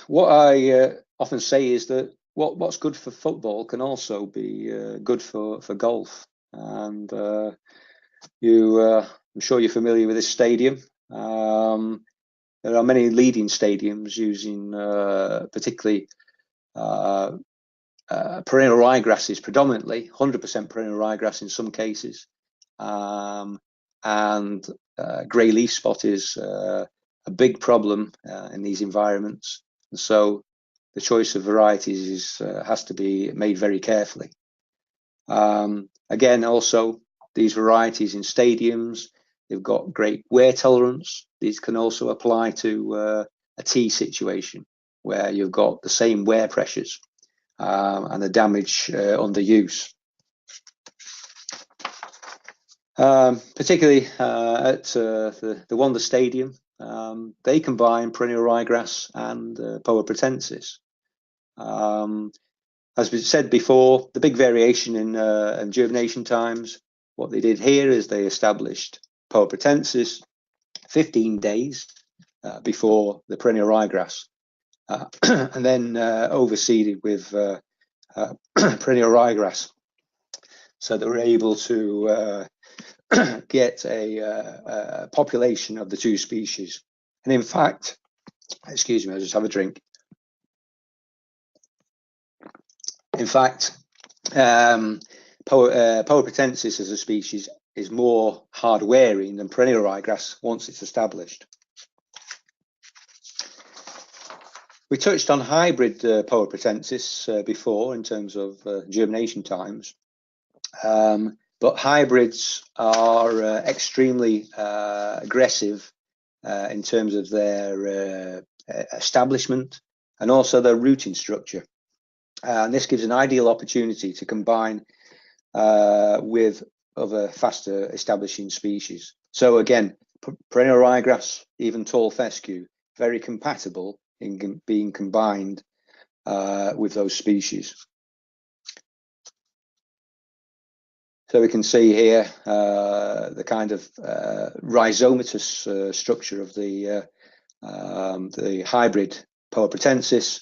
Speaker 1: what I often say is that what's good for football can also be good for golf. And I'm sure you're familiar with this stadium. There are many leading stadiums using particularly perennial ryegrasses predominantly, 100% perennial ryegrass in some cases. And grey leaf spot is a big problem in these environments. And so the choice of varieties has to be made very carefully. Again, also, these varieties in stadiums, they've got great wear tolerance. These can also apply to a tee situation where you've got the same wear pressures and the damage under use. Particularly at the Wanda Stadium, they combine perennial ryegrass and Poa pratensis. As we said before, the big variation in germination times, what they did here is they established Poa pratensis 15 days before the perennial ryegrass, and then overseeded with perennial ryegrass. So they were able to get a population of the 2 species. And in fact, excuse me, I'll just have a drink. In fact, Poa pratensis as a species is more hard wearing than perennial ryegrass once it's established. We touched on hybrid Poa pratensis before in terms of germination times, but hybrids are extremely aggressive in terms of their establishment and also their rooting structure. And this gives an ideal opportunity to combine with other faster establishing species. So again, perennial ryegrass, even tall fescue, very compatible in being combined with those species. So we can see here the kind of rhizomatous structure of the hybrid Poa pratensis,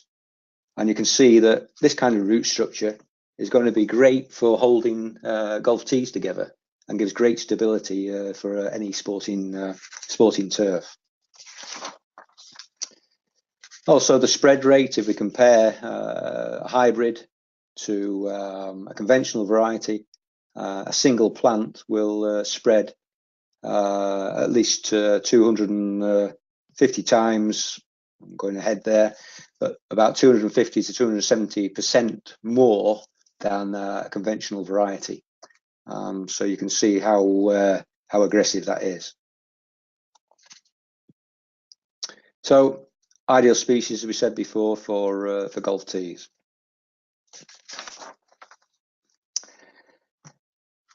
Speaker 1: and you can see that this kind of root structure is going to be great for holding golf tees together and gives great stability for any sporting turf. Also, the spread rate, if we compare a hybrid to a conventional variety, a single plant will spread at least 250 times, I'm going ahead there, but about 250 to 270% more than a conventional variety. So you can see how aggressive that is. So ideal species, as we said before, for golf tees.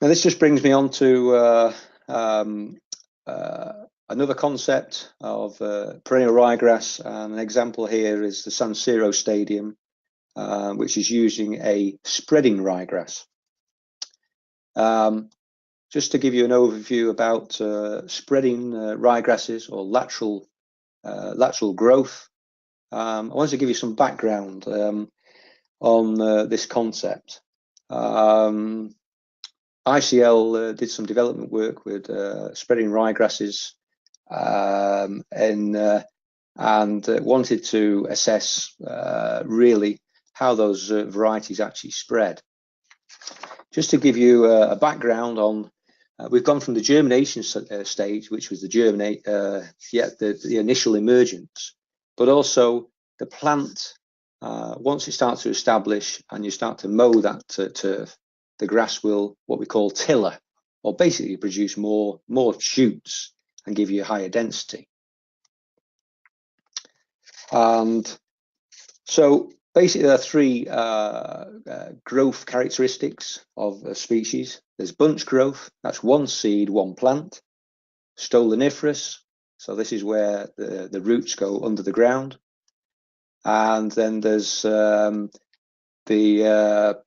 Speaker 1: Now this just brings me on to another concept of perennial ryegrass, and an example here is the San Siro Stadium, which is using a spreading ryegrass. Just to give you an overview about spreading ryegrasses or lateral growth, I wanted to give you some background on this concept. ICL did some development work with spreading ryegrasses and wanted to assess really how those varieties actually spread. Just to give you a background on, we've gone from the germination stage, which was the initial emergence, but also the plant, once it starts to establish and you start to mow that turf, the grass will, what we call tiller, or basically produce more shoots and give you higher density. And so basically there are three growth characteristics of a species. There's bunch growth, that's one seed, one plant. Stoloniferous, so this is where the roots go under the ground. And then there's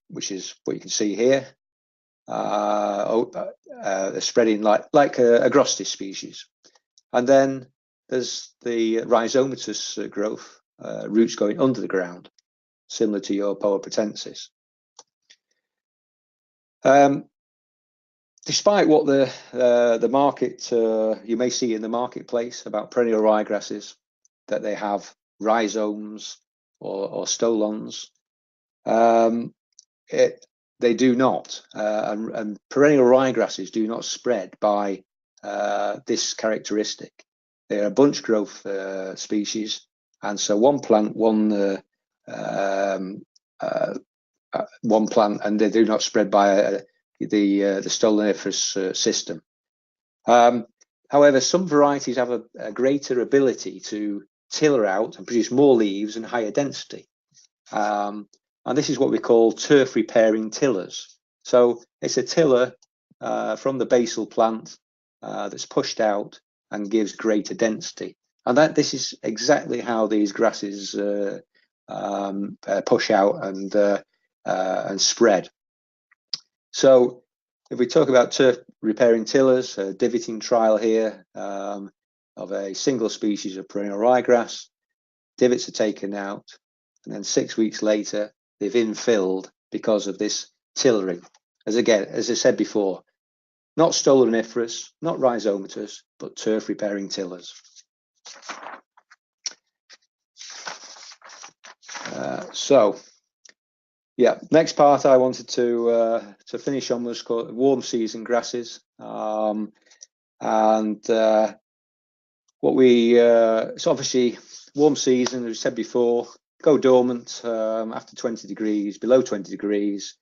Speaker 1: which is what you can see here, spreading like a Agrostis species. And then there's the rhizomatous growth, roots going under the ground, similar to your Poa pratensis. Despite what the market you may see in the marketplace about perennial ryegrasses, that they have rhizomes or stolons, they do not, and perennial ryegrasses do not spread by this characteristic. They are a bunch growth species, and so one plant, one plant, and they do not spread by the stoloniferous system. However, some varieties have a greater ability to tiller out and produce more leaves and higher density. And this is what we call turf repairing tillers. So it's a tiller from the basal plant that's pushed out and gives greater density. And this is exactly how these grasses push out and spread. So if we talk about turf repairing tillers, a divoting trial here of a single species of perennial ryegrass, divots are taken out, and then 6 weeks later, they've infilled because of this tillering. As I said before, not stoloniferous, not rhizomatous, but turf repairing tillers. Next part I wanted to finish on was called warm season grasses, so obviously warm season, as we said before, go dormant after 20 degrees. Below 20 degrees,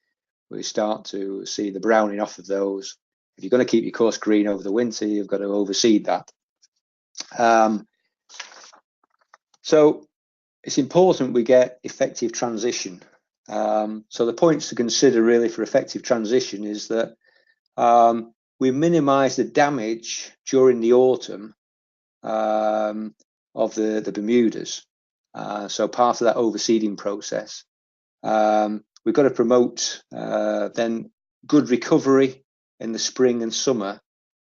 Speaker 1: we start to see the browning off of those. If you're going to keep your course green over the winter, you've got to overseed that. So it's important we get effective transition. So the points to consider really for effective transition is that we minimize the damage during the autumn of the Bermudas. So part of that overseeding process, we've got to promote then good recovery in the spring and summer,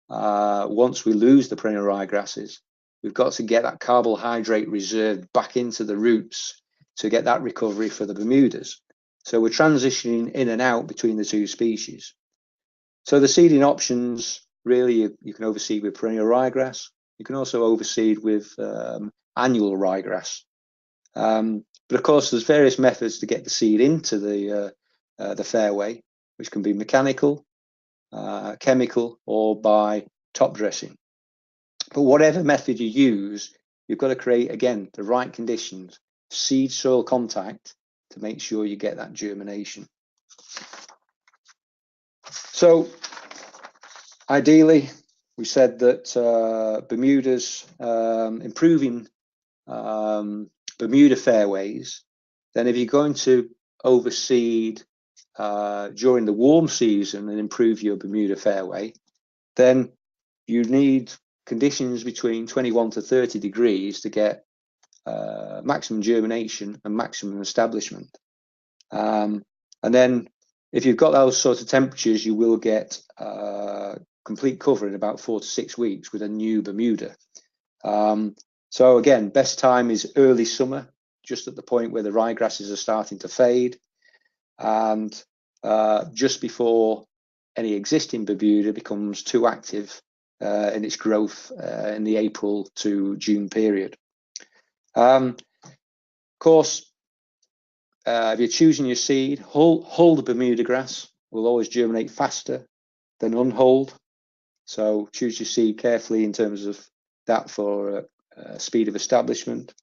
Speaker 1: once we lose the perennial ryegrasses, we've got to get that carbohydrate reserve back into the roots to get that recovery for the Bermudas. So we're transitioning in and out between the two species. So the seeding options, really, you can overseed with perennial ryegrass. You can also overseed with annual ryegrass. But of course, there's various methods to get the seed into the fairway, which can be mechanical, chemical, or by top dressing. But whatever method you use, you've got to create, again, the right conditions, seed soil contact, to make sure you get that germination. So ideally, we said that Bermuda's improving Bermuda fairways. Then if you're going to overseed during the warm season and improve your Bermuda fairway, then you need conditions between 21 to 30 degrees to get maximum germination and maximum establishment. And then if you've got those sorts of temperatures, you will get complete cover in about 4 to 6 weeks with a new Bermuda. So again, best time is early summer, just at the point where the ryegrasses are starting to fade, and just before any existing Bermuda becomes too active in its growth in the April to June period. Of course, if you're choosing your seed, whole Bermuda grass will always germinate faster than unhulled. So choose your seed carefully in terms of that for speed of establishment.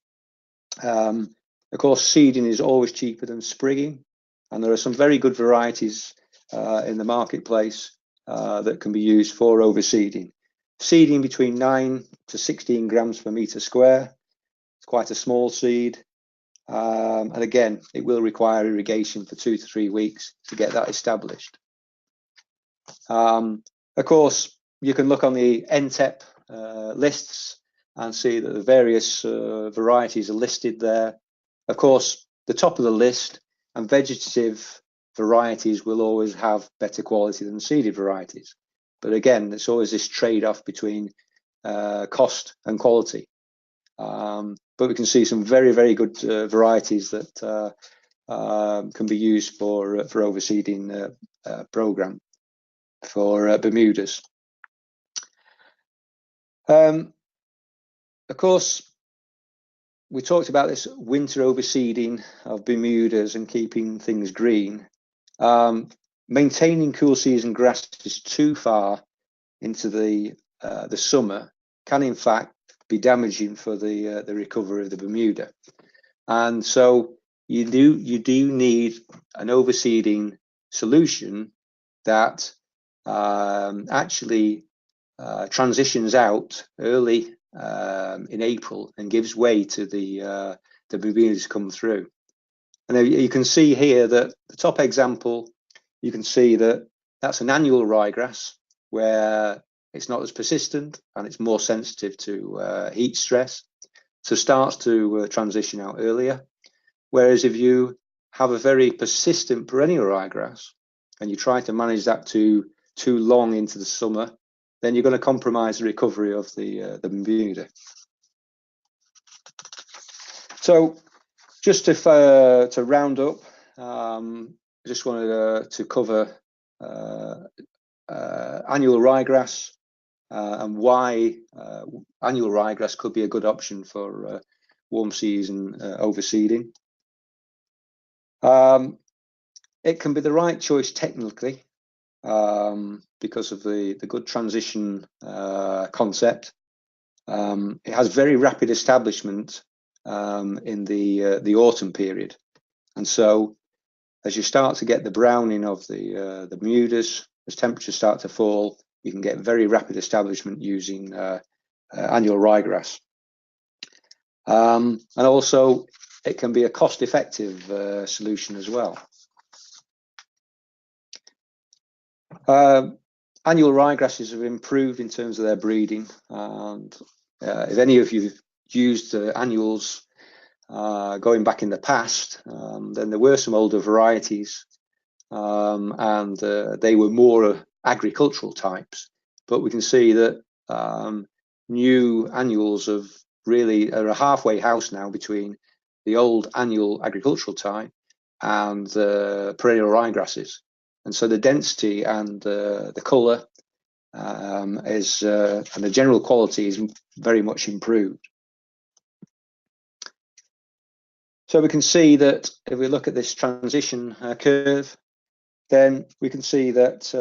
Speaker 1: Of course, seeding is always cheaper than sprigging, and there are some very good varieties in the marketplace that can be used for overseeding. Seeding between 9 to 16 grams per meter square. It's quite a small seed. And again, it will require irrigation for 2 to 3 weeks to get that established. Of course, you can look on the NTEP lists and see that the various varieties are listed there. Of course, the top of the list and vegetative varieties will always have better quality than seeded varieties. But again, there's always this trade-off between cost and quality. But we can see some very, very good varieties that can be used for overseeding program for Bermudas. Of course, we talked about this winter overseeding of Bermudas and keeping things green. Maintaining cool season grasses too far into the summer can in fact be damaging for the recovery of the Bermuda. And so you do need an overseeding solution that actually transitions out early in April and gives way to the Bermudas come through. And you can see here that the top example, you can see that that's an annual ryegrass where it's not as persistent and it's more sensitive to heat stress, so starts to transition out earlier. Whereas if you have a very persistent perennial ryegrass and you try to manage that too long into the summer, then you're going to compromise the recovery of the Bermuda. So just to round up, I just wanted to cover annual ryegrass and why annual ryegrass could be a good option for warm season overseeding. It can be the right choice technically because of the good transition concept. It has very rapid establishment in the autumn period, and so as you start to get the browning of the Bermudas, as temperatures start to fall, you can get very rapid establishment using annual ryegrass. And also, it can be a cost-effective solution as well. Annual ryegrasses have improved in terms of their breeding, and if any of you used annuals going back in the past, then there were some older varieties, and they were more agricultural types, but we can see that new annuals have really are a halfway house now between the old annual agricultural type and the perennial ryegrasses, and so the density and the colour and the general quality is very much improved. So we can see that if we look at this transition curve, then we can see that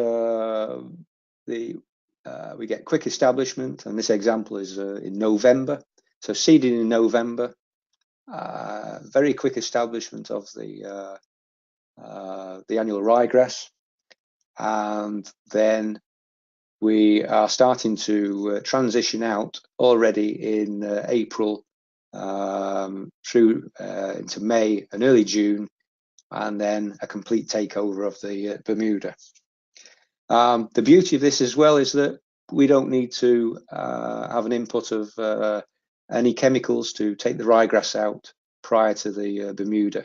Speaker 1: we get quick establishment, and this example is in November. So seeding in November, very quick establishment of the annual ryegrass, and then we are starting to transition out already in April through into May and early June, and then a complete takeover of the Bermuda. The beauty of this as well is that we don't need to have an input of any chemicals to take the ryegrass out prior to the Bermuda.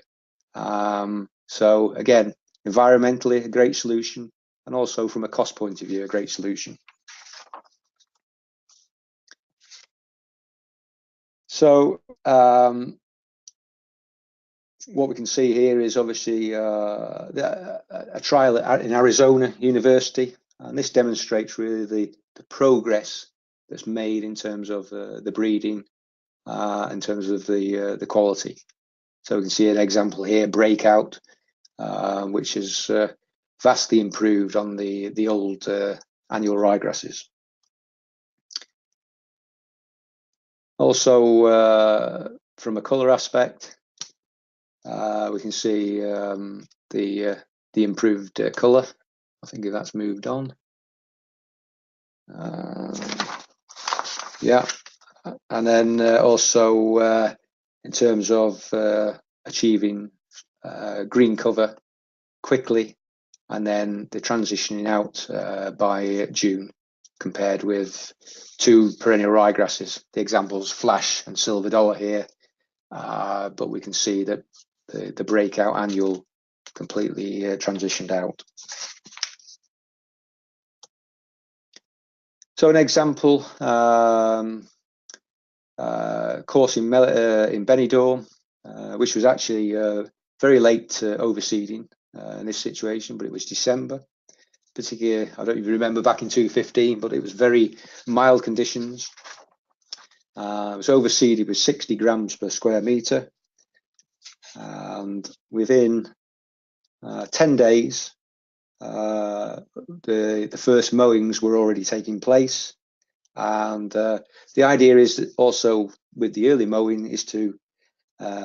Speaker 1: So again, environmentally a great solution, and also from a cost point of view a great solution. So what we can see here is obviously a trial in Arizona University, and this demonstrates really the progress that's made in terms of the breeding, in terms of the quality. So we can see an example here, Breakout, which is vastly improved on the old annual ryegrasses. Also, from a colour aspect, we can see the improved colour. I think if that's moved on. Yeah, and then also in terms of achieving green cover quickly, and then the transitioning out by June, compared with two perennial ryegrasses. The examples Flash and Silverdoll here, but we can see that the Breakout annual completely transitioned out. So an example, course in Benidorm, which was actually very late overseeding in this situation, but it was December. Particularly, I don't even remember back in 2015, but it was very mild conditions. It was overseeded with 60 grams per square metre, and within 10 days, the first mowings were already taking place. And the idea is that also with the early mowing is to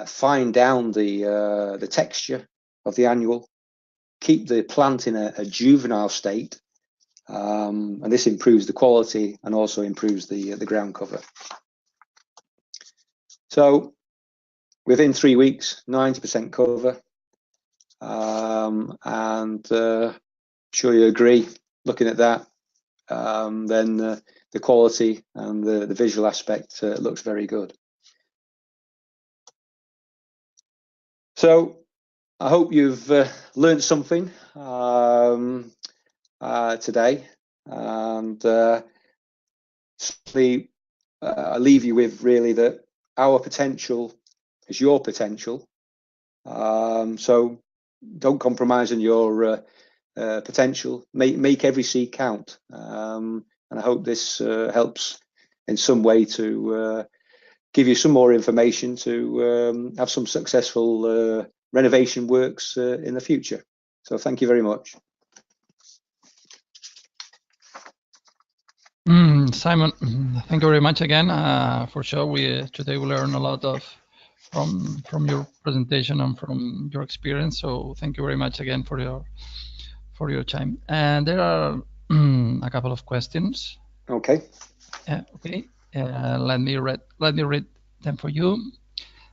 Speaker 1: fine down the texture of the annual, keep the plant in a juvenile state, and this improves the quality and also improves the ground cover. So within 3 weeks, 90% cover, and sure you agree, looking at that, then the quality and the visual aspect looks very good. So I hope you've learned something today, and simply I leave you with really that our potential is your potential. So don't compromise on your potential. Make every seed count, and I hope this helps in some way to give you some more information to have some successful renovation works in the future. So thank you very much.
Speaker 2: Simon, thank you very much again. For sure, today we learned a lot from your presentation and from your experience. So thank you very much again for your time. And there are a couple of questions.
Speaker 1: Okay.
Speaker 2: Okay. Let me read them for you.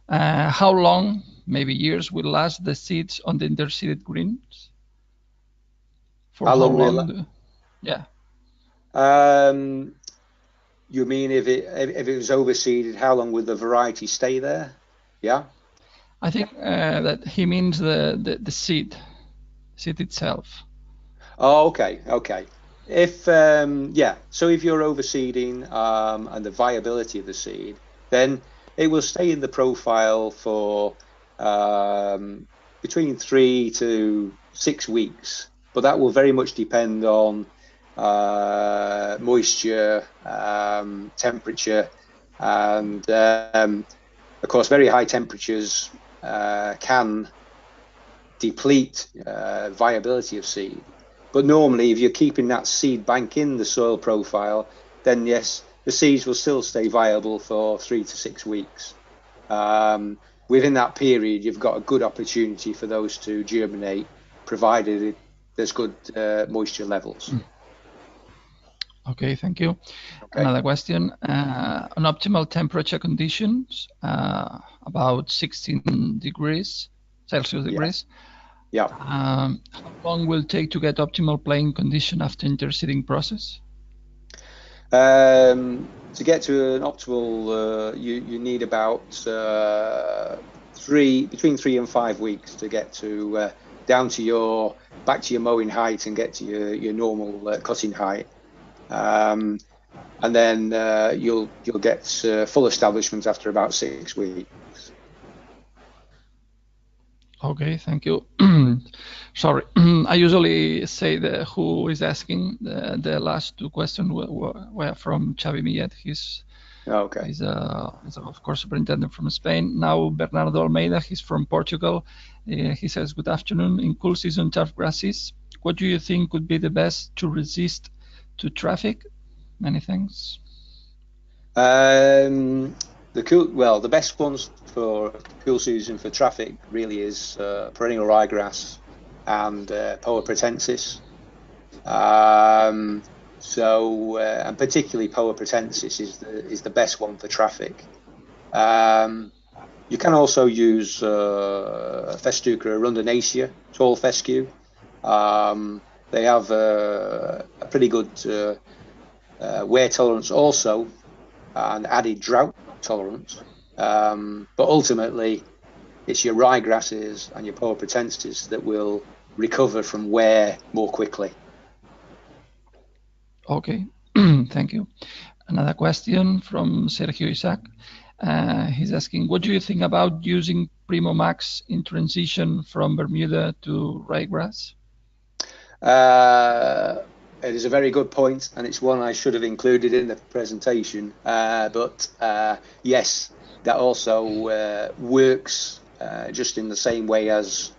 Speaker 2: How long, maybe years, will last the seeds on the interseeded greens? For how long? Yeah.
Speaker 1: You mean if it was overseeded, how long would the variety stay there? Yeah.
Speaker 2: I think that he means the seed itself.
Speaker 1: Oh, okay. If so if you're overseeding and the viability of the seed, then it will stay in the profile for between 3 to 6 weeks, but that will very much depend on moisture, temperature, and of course, very high temperatures can deplete viability of seed. But normally, if you're keeping that seed bank in the soil profile, then yes, the seeds will still stay viable for 3 to 6 weeks. Within that period, you've got a good opportunity for those to germinate, provided there's good moisture levels.
Speaker 2: Okay, thank you.
Speaker 1: Okay.
Speaker 2: Another question. On optimal temperature conditions, about 16 degrees Celsius degrees.
Speaker 1: Yeah.
Speaker 2: How long will it take to get optimal playing condition after interseeding process?
Speaker 1: To get to an optimal, you need about between 3 and 5 weeks to get to back to your mowing height and get to your normal cutting height. And then you'll get full establishment after about 6 weeks.
Speaker 2: Okay, thank you. Sorry, I usually say who is asking. The last two questions were from Xavi Millet. He's of course superintendent from Spain. Now Bernardo Almeida, he's from Portugal. He says, good afternoon. In cool season turf grasses, what do you think would be the best to resist to traffic? Many thanks.
Speaker 1: The best ones for cool season for traffic really is perennial ryegrass and Poa pratensis. And particularly Poa pratensis is the best one for traffic. You can also use Festuca arundinacea, tall fescue. They have a pretty good wear tolerance also, and added drought tolerance. But ultimately, it's your ryegrasses and your Poa pratensis that will recover from wear more quickly.
Speaker 2: Okay, thank you. Another question from Sergio Isaac. He's asking, what do you think about using Primo Max in transition from Bermuda to ryegrass?
Speaker 1: It is a very good point, and it's one I should have included in the presentation. But yes, that also works just in the same way as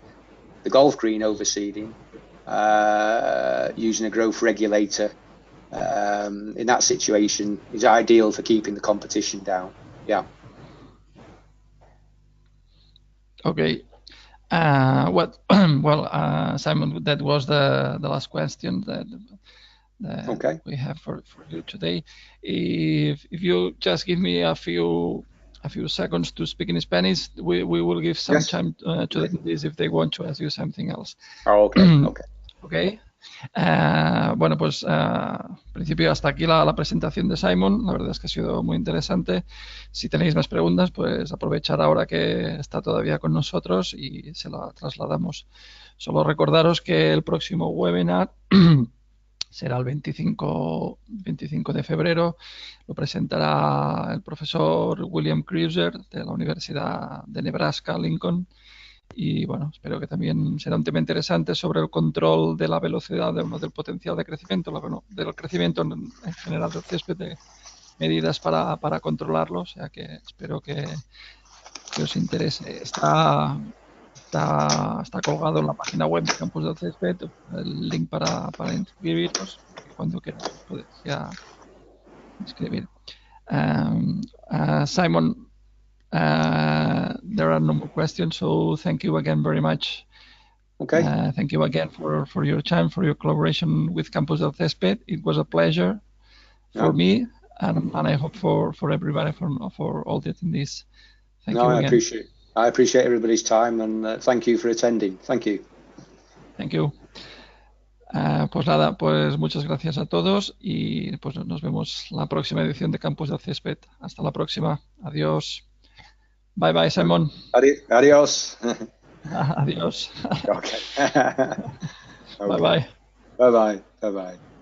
Speaker 1: the golf green overseeding, using a growth regulator in that situation is ideal for keeping the competition down. Yeah.
Speaker 2: Okay. Simon, that was the last question that we have for you today. If you just give me a few seconds to speak in Spanish, we will give some time to the attendees if they want to ask you something else.
Speaker 1: Oh, okay.
Speaker 2: Okay. Bueno, pues en principio hasta aquí la presentación de Simon. La verdad es que ha sido muy interesante. Si tenéis más preguntas, pues aprovechar ahora que está todavía con nosotros y se la trasladamos. Solo recordaros que el próximo webinar será el 25 de febrero. Lo presentará el profesor William Kreuser de la Universidad de Nebraska, Lincoln. Y bueno, espero que también será un tema interesante sobre el control de la velocidad del potencial de crecimiento, del crecimiento en general del césped, de medidas para controlarlo. O sea que espero que os interese. Está colgado en la página web de Campus del Césped el link para inscribiros. Cuando queráis podéis ya inscribir. Simon, there are no more questions, so thank you again very much.
Speaker 1: Okay.
Speaker 2: Thank you again for your time, for your collaboration with Campus del Césped. It was a pleasure for me, and I hope for everybody, for all the attendees. Thank you again.
Speaker 1: I appreciate everybody's time, and thank you for attending. Thank you.
Speaker 2: Thank you. Pues nada, pues muchas gracias a todos y pues nos vemos la próxima edición de Campus del Césped. Hasta la próxima. Adiós. Bye bye, Simon.
Speaker 1: Adiós.
Speaker 2: Adiós.
Speaker 1: Okay.
Speaker 2: Bye bye.
Speaker 1: Bye bye. Bye bye.